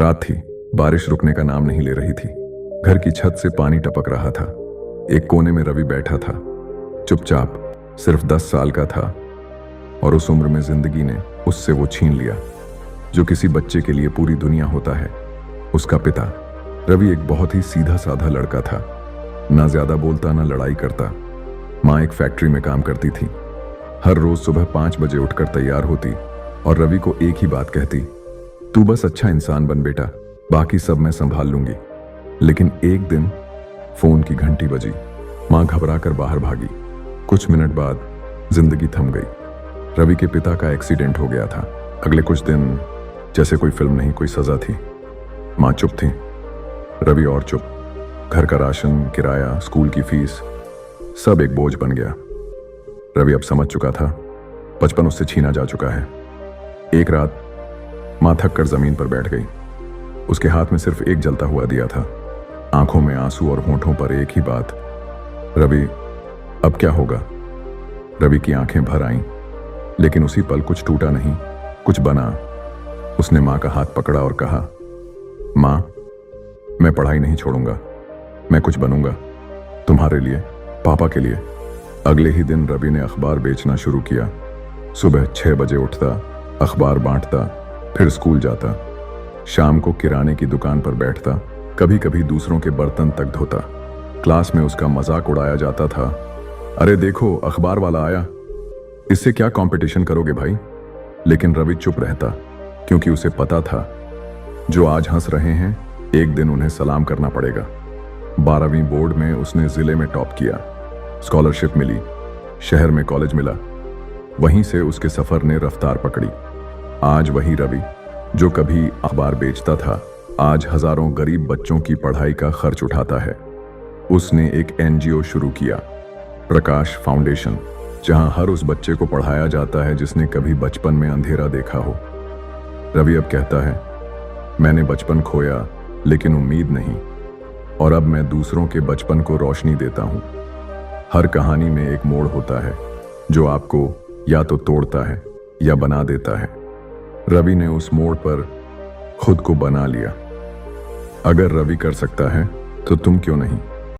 रात थी। बारिश रुकने का नाम नहीं ले रही थी। घर की छत से पानी टपक रहा था। एक कोने में रवि बैठा था, चुपचाप। सिर्फ 10 साल का था और उस उम्र में जिंदगी ने उससे वो छीन लिया जो किसी बच्चे के लिए पूरी दुनिया होता है। उसका पिता रवि एक बहुत ही सीधा साधा लड़का था, ना ज्यादा बोलता ना लड़ाई करता। माँ एक फैक्ट्री में काम करती थी। हर रोज सुबह 5 बजे उठकर तैयार होती और रवि को एक ही बात कहती, तू बस अच्छा इंसान बन बेटा, बाकी सब मैं संभाल लूंगी। लेकिन एक दिन फोन की घंटी बजी। माँ घबरा कर बाहर भागी। कुछ मिनट बाद जिंदगी थम गई। रवि के पिता का एक्सीडेंट हो गया था। अगले कुछ दिन जैसे कोई फिल्म नहीं, कोई सजा थी। माँ चुप थी, रवि और चुप। घर का राशन, किराया, स्कूल की फीस, सब एक बोझ बन गया। रवि अब समझ चुका था, बचपन उससे छीना जा चुका है। एक रात माँ थक कर जमीन पर बैठ गई। उसके हाथ में सिर्फ एक जलता हुआ दिया था, आंखों में आंसू और होठों पर एक ही बात, रवि अब क्या होगा। रवि की आंखें भर आईं, लेकिन उसी पल कुछ टूटा नहीं, कुछ बना। उसने माँ का हाथ पकड़ा और कहा, माँ मैं पढ़ाई नहीं छोड़ूंगा, मैं कुछ बनूंगा, तुम्हारे लिए, पापा के लिए। अगले ही दिन रवि ने अखबार बेचना शुरू किया। सुबह 6 बजे उठता, अखबार बांटता, फिर स्कूल जाता। शाम को किराने की दुकान पर बैठता, कभी कभी दूसरों के बर्तन तक धोता। क्लास में उसका मजाक उड़ाया जाता था, अरे देखो अखबार वाला आया, इससे क्या कंपटीशन करोगे भाई। लेकिन रवि चुप रहता, क्योंकि उसे पता था जो आज हंस रहे हैं एक दिन उन्हें सलाम करना पड़ेगा। 12वीं बोर्ड में उसने जिले में टॉप किया, स्कॉलरशिप मिली, शहर में कॉलेज मिला। वहीं से उसके सफर ने रफ्तार पकड़ी। आज वही रवि जो कभी अखबार बेचता था, आज हजारों गरीब बच्चों की पढ़ाई का खर्च उठाता है। उसने एक एनजीओ शुरू किया, प्रकाश फाउंडेशन, जहां हर उस बच्चे को पढ़ाया जाता है जिसने कभी बचपन में अंधेरा देखा हो। रवि अब कहता है, मैंने बचपन खोया लेकिन उम्मीद नहीं, और अब मैं दूसरों के बचपन को रोशनी देता हूं। हर कहानी में एक मोड़ होता है जो आपको या तो तोड़ता है या बना देता है। रवि ने उस मोड़ पर खुद को बना लिया। अगर रवि कर सकता है तो तुम क्यों नहीं।